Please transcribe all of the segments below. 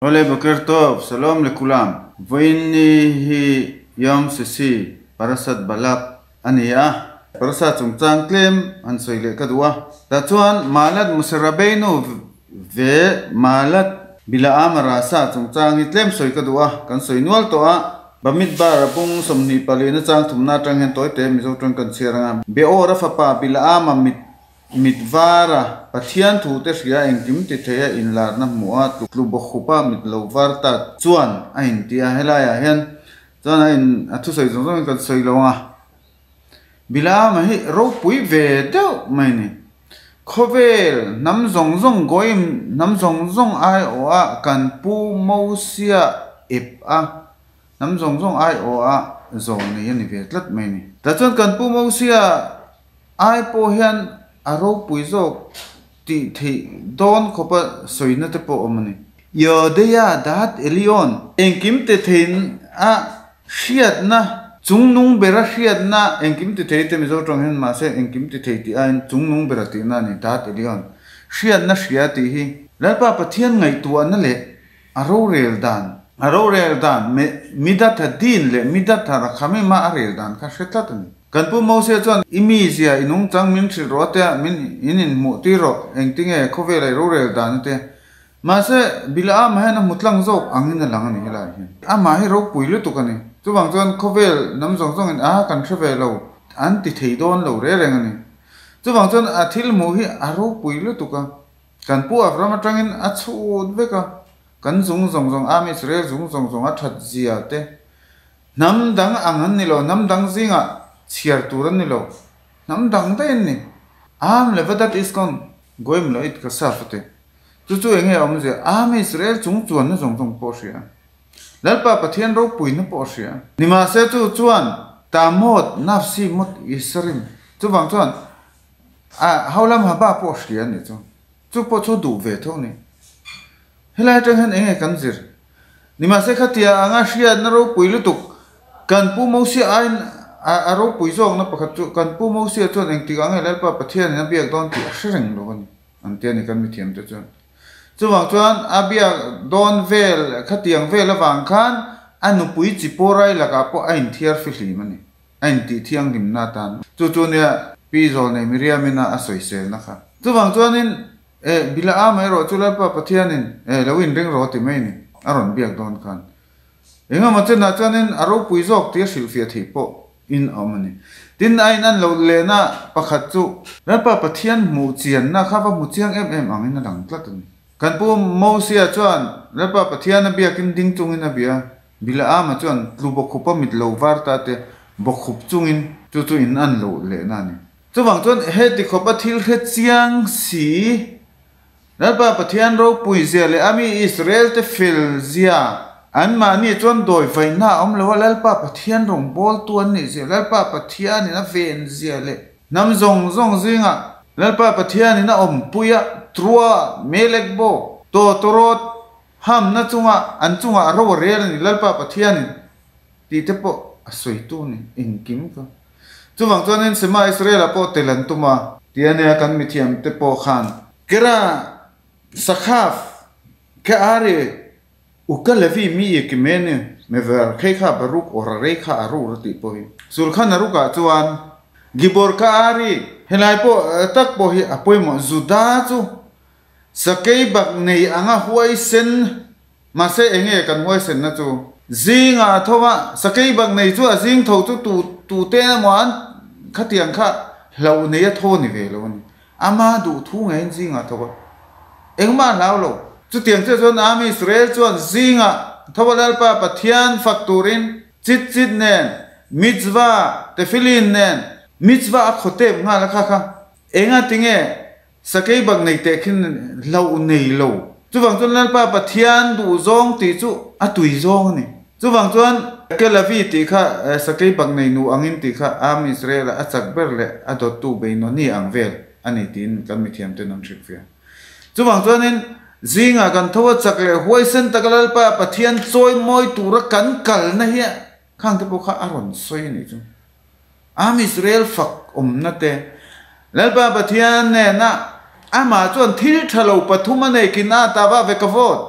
Oleh Bakar Tov, Salam lekulam. Vini hi yom sisi parasat balak ania. Parasat sungtang klem an soile kadua. Datuan malat musarabeinu ve malat bila amarasa sungtang itlem soi kadua kan soi nual toa. Bamit bara pung somni palina chang thumna tang hen toy te mizo tang kan siranga. Be ora fapa bila ama mitvara pathian thu te ria engkim ti theya in larna muat lu bokhupa mit lovarta chuan a in tia helaya hen chuan a in athu soi zong kan soi longa bila ma hi ro pui ve deuh mai ni khovel nam zong goim nam zong ai o a kan pu mosia ip a nam zong ai o a zong ni ni ve tlat mai ni ta chuan kan pu mosia ai po hian aro puizo ti don khopa soina te po omani yo deya dat elion engkim te thein a hriat na chungnung bera hriat na engkim te thei te mizo tong hen ma se engkim te thei ti a chungnung bera ti na ni dat elion hriat na hria ti hi lalpa pathian ngai tu an le aro rel dan midat din le midat rakhami ma arel dan kha hretlat ni kan pu mosia chuan imizia inung chang min thil ro te min inin mu ti ro engtinge khove lai ro rel dan te ma se bila am hena mutlang zok angin lang ani hela hi ama hi ro puilu tu kani chuwang chuan khovel nam zong in a kan thave lo an ti thei don lo re reng ani chuwang chuan a thil mu hi a ro puilu tu ka kan pu aframa tangin a chhut veka kan zong ami sre zong a that zia te nam dang angan ni lo nam dang zinga chiar turan ni lo nam dang te ni am levadat iskon goim lo it ka safte chu enge om je am israel chung chuan na zong posia lalpa pathian ro puin posia nima se chu chuan tamot nafsi mot isrim chu wang chuan a haulam ha ba posia ni chu po chu du ve tho ni helai tang hen enge kan zir nima se khatia anga hria na ro puilu tuk kan pu mosia ain aro puizong na pakhat chu kan pu mosia chuan engti ang lalpa pathian na biak don ti ashreng lo ni antia ni kan mi thiam te chuan chuwang chuan abia don vel khatiang vel awang khan anu pui chi porai laka po ain thiar fi hli mani ain ti thiang nim na tan chu ne pi zol nei miriamina asoi sel na kha chuwang chuan in bila a mai ro chu lalpa pathian in lawin reng ro ti mai ni aron biak don khan enga ma chena chuan in aro puizok ti sil fia thi po in amani tin ain an lo lena pakhat chu lalpa pathian mu chian na khawa mu chiang em angin na lang tlat ni kan pu mosia chuan lalpa pathian na biakin ding chungin a bia bila ama chuan tlubo khupa mit lo warta te bokhup chungin chu in an lo le na ni chuwang chuan he ti khopa thil khe chiang si lalpa pathian ro puizia le ami israel te fil zia an ma ni chuan doi vaina om lo lalpa pathian rong bol tuan ni zia lalpa pathian ni na ven zia le nam zong zinga lalpa pathian ni na om puya trua melek bo to torot ham na chunga an chunga ro re ni lalpa pathian ni ti te po asoi tu ni engkim ka chuwang chuan in sema israel po telan tuma tiania kan mi thiam te po khan kera sakhaf ke are ukalevi mi ekmene mever kha baruk or rekha aru rati pohi sulkhan aruka chuan gibor ka ari helai po tak po hi apoimo juda chu sakei bak nei anga huai sen mase enge kan huai sen na chu zinga thowa sakei bak nei chu azing tho chu tu te man khatiang kha hlo nei tho ni ve lo ni ama du thu ngai zinga thowa engma lao lo chu tiang che chuan ami israel chuan zinga thobalal pa pathian fakturin chit nen mitzva tefilin nen mitzva khote nga la kha enga tinge sakei bang nei te khin lo nei lo chuwang chuan lalpa pathian du zong ti chu atui zong ni chuwang chuan kelavi ti kha sakei bang nei nu angin ti kha am israel a chak ber le adot tu beino ni angvel ani tin kan mi thiam te nam thik fia chuwang chuan in zinga kan thowa chakle huaisen takalal pa pathian choi moi tura kan kal na hi khang te po kha aron soi ni chu am israel fak na te lalpa pathian ne na ama chuan thil thalo pathuma nei kina ta ba ve kavot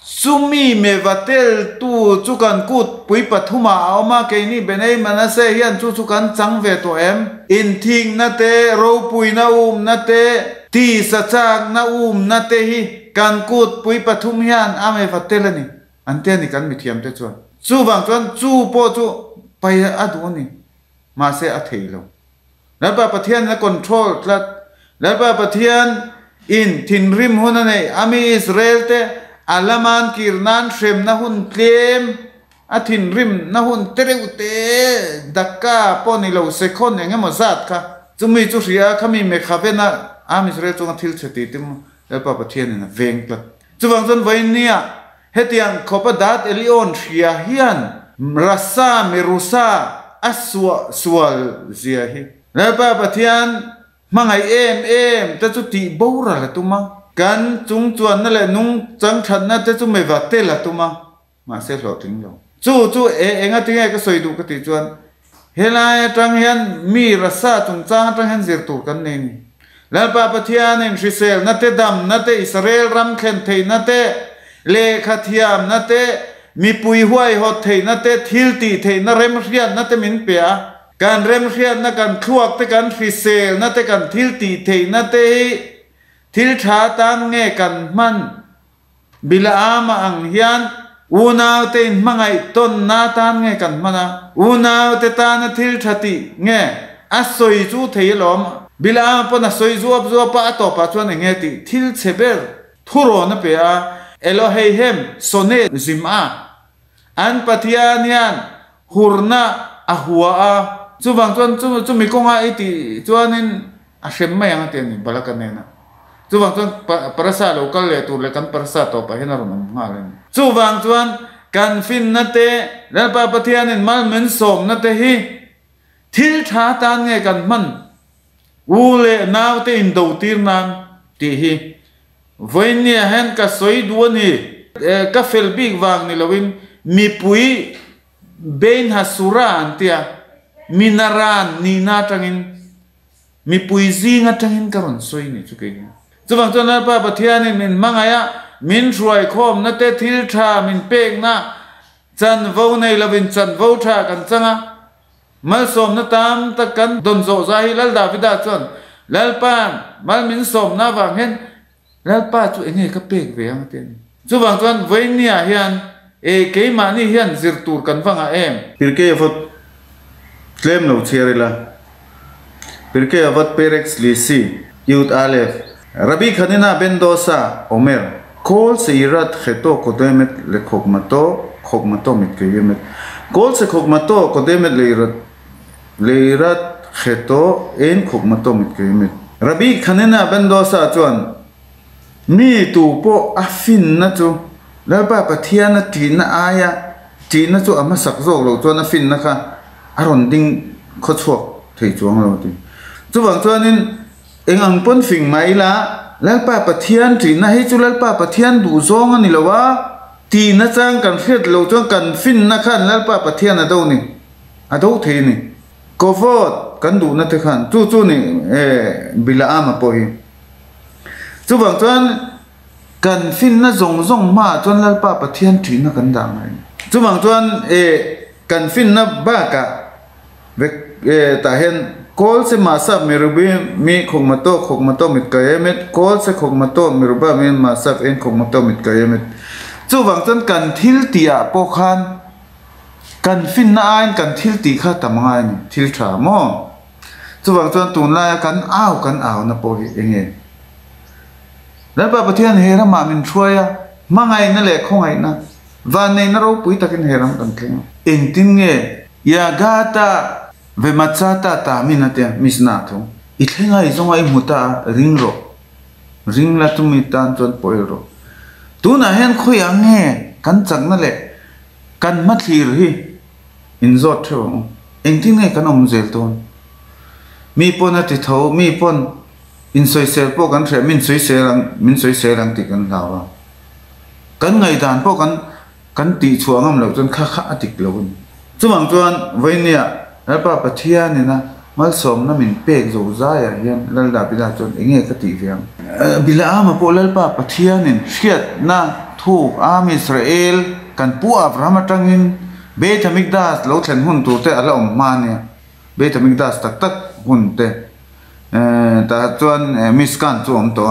sumi me vatel tu chu kan kut pui pathuma awma ke ni benei manase hian chu kan chang ve to em in thing na te ro pui na na te ti sa chak na na te hi kan kut pui pathum hian ame vatel ani ante ni kan mi thiam te chuan chu wang chuan chu po chu pai adu ni ma se a theilo lapa pathian na control tlat lapa pathian in thin rim huna nei ami Israel te alaman kirnan shrem na hun tlem athin rim na hun tereute dakka poni lo sekhon engemaw zat kha chumi chu ria khami me khavena am Israel chung thil cheti tim lapa pathian na veng tlat chuwang chon vainia hetiang khopa dat elion ria hian rasa merusa aswa swal zia hi lapa pathian mangai em ta chu ti bora la tuma kan chung chuan na le nung chang than na te chu me wa te la tuma ma se hlo ting lo chu enga tinga ka soidu ka ti chuan helai tang hian mi rasa chung chang tang hian zir tur kan ne ni lapa pathian in Israel na te dam na te Israel ram khen thei na te le khathiam na te mi pui huai hot thei na te thil ti thei na rem rian na te min pea kan rem rian na kan thuak te kan Israel na te kan thil ti thei na te thil tha tan nge kan man Bilaama ang hian unaw te mangai ton na tan nge kan mana unaw te tan thil thati nge asoi chu thei lom Bilaama pon asoi zuap pa to pa chuan nge ti thil cheber thuro na pe a Elohehem sone zima an pathian hian hurna ahua a chuwang chuan chu mi konga iti chuanin a hrem mai ang te ni balakanena chuwang chuan parasa local le tur le kan parasa to pa hena ron nga len chuwang chuan kan fin na te lapa pathian in mal men som na te hi thil tha tan nge kan man ule naw te in do tir nan ti hi voinia hen ka soi duani ka fel big wang ni lovin mi pui ben hasura antia minaran ni na tangin mi pui zinga tangin karon soi ni chu ke chuwang chuan pa pathian in min mangaya min ruai khom na te thil tha min pek na chan vo nei lovin chan vo tha kan changa mal som na tam ta kan don zo za hi lal davida chuan lalpan mal min som na wang hen lalpa chu enge ka pek ve ang ten chuwang chuan voinia hian ke mani hian zirtur kan wanga em pirke avot claim no cherila pirke avot perex lisi yud alef rabi khanina bendosa omer kol seirat kheto kodemet le khokmato mit keyemet kol se khokmato kodemet leirat kheto en khokmato mit keyemet rabi khanina bendosa chuan mi tu po afin na chu lapa pathian na tin na aya tin na chu ama sak zo lo chuan afin na kha aron ding kho chuak thei chuang lo ti chuwang chuanin engang pon fing mai la lalpa pathian tin na hi chu lalpa pathian du zong ani lowa ti na chang kan hret lo chuan kan fin na khan lalpa pathian a do ni a do thei ni kovot kan du na te khan chu ni Bilaama po hi chuwang chuan kan fin na zong ma chuan lalpa pathian thin na kan dang ai chuwang chuan kan fin na ba ka ve ta hen kol se ma sa merubi mi khokmato mit kayemet kol se khokmato meruba mi ma sa en khokmato mit kayemet chuwang chuan kan thil tia po khan kan fin na ain kan thil ti kha tamangai ni thil tha mo chuwang chuan tun la kan aw na po hi enge lapa pathian hera ma min thuaya mangai na le khongai na van nei na ro pui takin heram kan kleng eng tin nge ya gata ve machata ta minate misna tho I thenga I zonga I muta ring la tu mi tan chon poiro tu na hen khoyang nge kan chang na le kan ma thlir hi in zot tho eng tin nge kan om zel ton mi pon ati tho mi pon in soi sel po kan thre min soi selang ti kan lawa kan ngai dan po kan ti chuangam lo chon kha atik lovun chuwang chuan voinia alpa pathian ni na mal som na min pek zo za ya hian lalda bila chon enge ka ti viang Bilaama po lalpa pathian in hriat na thu Israel kan pu Abraham atangin Beit Hamikdash lo thlen hun tu te ala om mania Beit Hamikdash tak tak hun te ta chuan miskan chu om to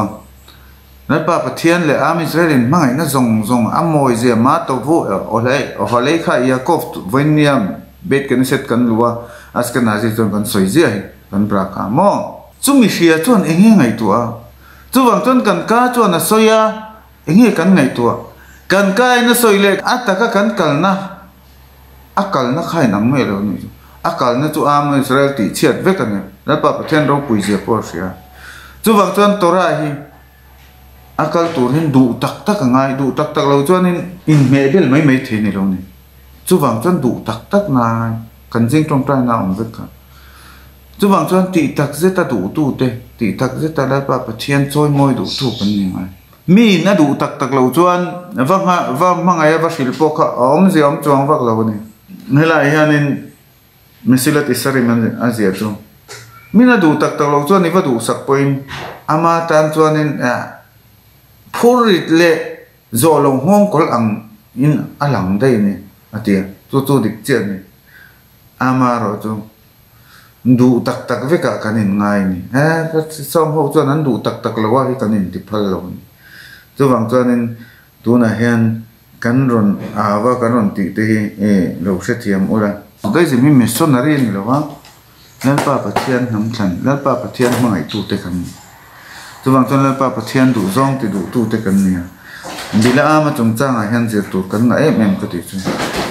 na pa pathian le Israelin mangai na zong amoi je ma to vu olei kha Yaakov voiniam Beit Knesset kan luwa Ashkenazi chuan kan soi je kan bra ka mo chumi hria chuan enge ngai tua chuwang chuan kan ka chuan a soya enge kan ngai tua kan kai na soile ataka kan kalna akalna khai nam me lo ni akalna chu Israel ti chiat ve kan na pa pathian ro pui je por sia chuwang chuan tora hi akal turin du tak tak ngai du tak tak lo chuan in me bel mai the ni lo ni chuwang chuan du tak tak na kan jing tong trai na om ve ka chuwang chuan ti tak zeta du tu te ti tak zeta la pa pathian choi moi du tu kan ni ngai mi na du tak tak lo chuan va mangai va shilpo kha om je om chuang vak lo ni nela hianin misilat isari man azia chu mi na du tak tak lo chuan ni va du sak point ama tan chuanin phurit le zo long hong kol ang in alang dai ni atia chu dik chian ni ama ro chu du tak tak ve ka kanin ngai ni som ho chuan an du tak tak lo wa hi kanin ti phal lo ni chuwang chuanin tuna hian kan ron awa kan ron ti te lo hre thiam ora dai ji mi missionary ni lo wa lalpa pathian nam thlan lalpa pathian mangai tu te kan chuwang chuan lalpa pathian du zong ti du tu te kan ni bila ama chung changa hian je tu kan na em ka ti chu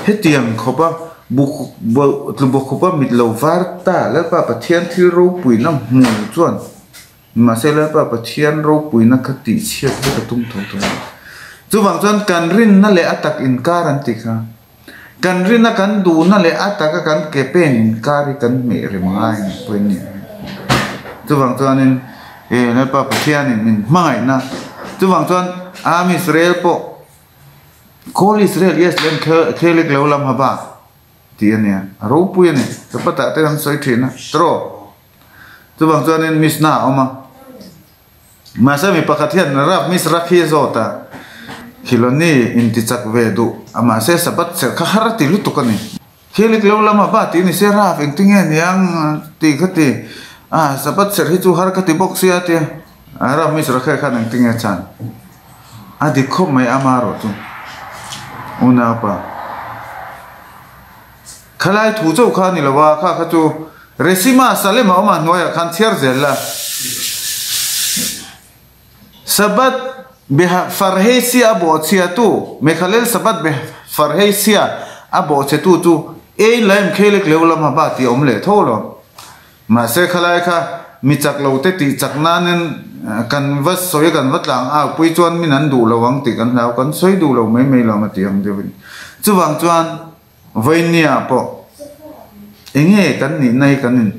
hetiang khopa bu khopa mit lo var ta lalpa pathian thil ro pui nam mu chuan ma se lalpa pathian ro pui na ka ti chiat ka tum tho chuwang chuan kan rin na le atak in karan ti kha kan rin na kan du na le ataka kan kepen in kari kan me rimngai poin ni chuwang chuan in lalpa pathian in min mai na chuwang chuan Israel po kol Israel yes len khelik lo lam haba ti ania ro pui ni sapata te ram soi thina tro chuwang chuan in misna oma masa mi pakathian rap mis rakhi zota khiloni inti chak ve du ama se sabat se kharati lutukani khelik lo lama ba ti ni se ra feng tinge niang ti khati sabat ser hi chu har khati box ya ti ara mis rakhe khan ang tinge chan adi khop mai amaro chu una pa khalai thu chau kha ni lawa kha chu resima salema oma noya khan thiar zella sabat beha farhesia bochia tu mekhalel sabat be farhesia abo chetu tu laim khelek lewlam ba ti omle tholo ma se khalai kha mi chak lo te ti chaknanen kan vas soi kan watlang pui chuan minan du lawang ti kan lau kan soi du lo mai lo ma ti am de chuwang chuan voinia po enge kan ni nai kanin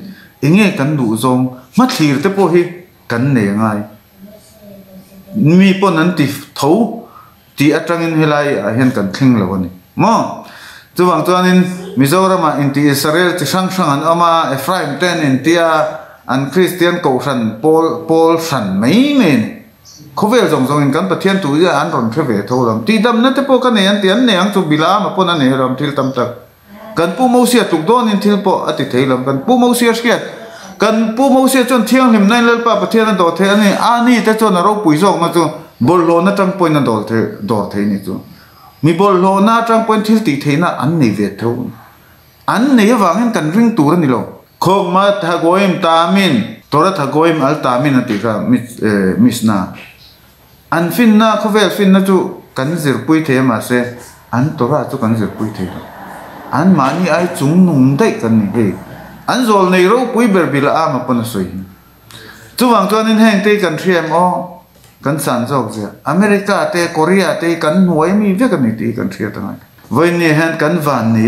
enge kan du zong ma thir te po hi kan ne ngai mi pon an ti tho ti atangin helai hian kan thing lo ni mo chuwang chuanin Mizoram inti Israel chi sang an ama Ephraim ten intia an Christian ko san Paul san mai men khovel jong in kan pathian tu ya an ron theve tholam ti dam na te po kan ne an ti an ne ang chu bila ma pon an ne ram thil tam tak kan pu mo sia tuk don in thil po ati theilam kan pu mo sia skiat kan pu mo sia chon thiang him nai lal pa pathian do the ani te chon ro pui jong ma chu bol lo na tang point na dor the ni chu mi bol lo na tang point thil ti theina an nei ve tho an nei wangin kan ring tur ni lo khok ma thagoim tamin tora thagoim al tamin ati ka misna an fin na khovel fin na chu kan zir pui the ma se an tora chu kan zir pui the an mani ai chung nung dai kan ni he an zol nei ro pui berbila ama pon soi chuwang chuan in heng te kan thiam kan san jok je America te Korea te kan nuai mi ve kan ni ti kan thia tangai voi ni han kan van ni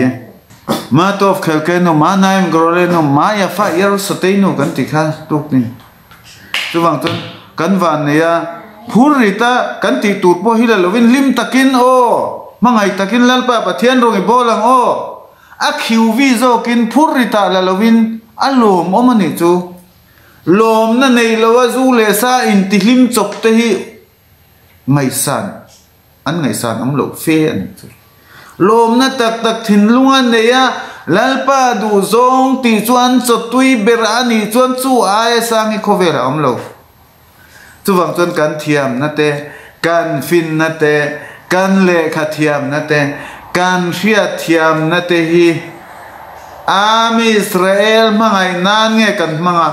ma tof khelkeno ma naim groleno ma ya fa yer soteino kan ti kha tuk ni chuwang chuan kan van ni ya phurita kan ti tur po hila lovin lim takin mangai takin lalpa pathian rongi bolang a khiuvi zo kin phurita la lovin alom omani chu lom na nei lowa zu le sa in ti hlim chop te hi ngai san an ngai san am lo fe an lom na tak tak thin lungan neya lalpa du zong ti chuan chotui berani chuan chu ai sangi khovela am lo chuwang chuan kan thiam na te kan fin na te kan le kha thiam na te kan hria thiam na te hi ami Israel mangai nan nge kan manga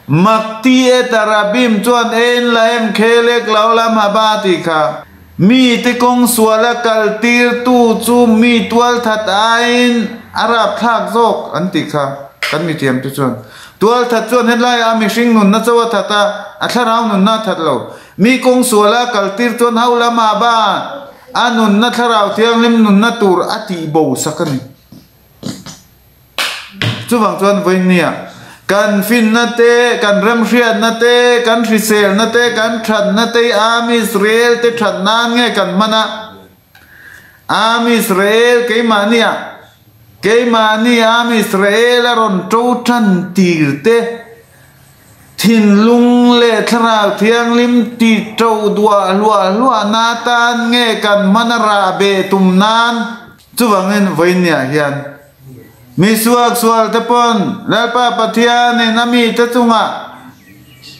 makti etarabim chuan en laem khelek laulam habati kha mi te kong suala kaltir tu chu mi tual that ain arab thak zok anti kha kan mi thiam tu chuan tual that chuan helai ami hring nun na chawa thata atharau nun na that lo mi kong suala kaltir chuan haulama ba anun na tharau thianglim nun na tur ati bo sakani chuwang chuan voinia kan fin na te kan ram hriat na te kan hrisel na te kan that na te am Israel te that nan nge kan mana am Israel keimani am Israel ron to than tir te thin lung le tharau thianglim ti to dua lua na tan nge kan mana ra be tum nan chuwangin voinia hian mi sual te pon lalpa pathian ne nami te chunga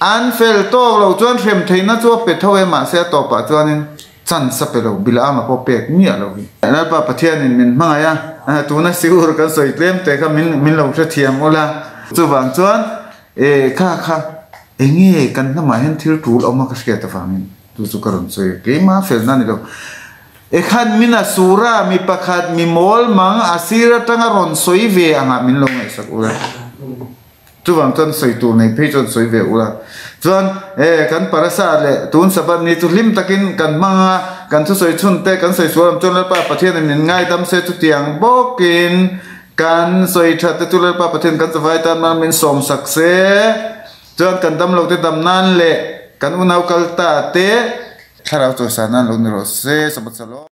an fel tok lo chuan threm theina chu pe thowe ma se to pa chuanin chan sapelo bila ma po pek mi alo hi lalpa pathian in min mangaya tu na sigur kan soi tlem te kha min lo thra thiam ola chuwang chuan kha engi kan na ma hen thil tul oma ka ske ta famin tu chu karon soi ke ma fel na ni lo ekhan mina sura mi pakhat mi mol mang asira tanga ron soi ve anga min lo ngai sak ura chuwang chuan soi tu nei phei chon soi ve ura chuan kan parasa le tun sabat ni chu lim takin kan manga kan chu soi chun te kan soi suam chon pa pathian min ngai tam se chu tiang bokin kan soi that te chu pa pathian kan chawai tam na min som sak se chuan kan dam lo te dam nan le kan unau kal ta te tharau to sanan lo ni ro se sabat salo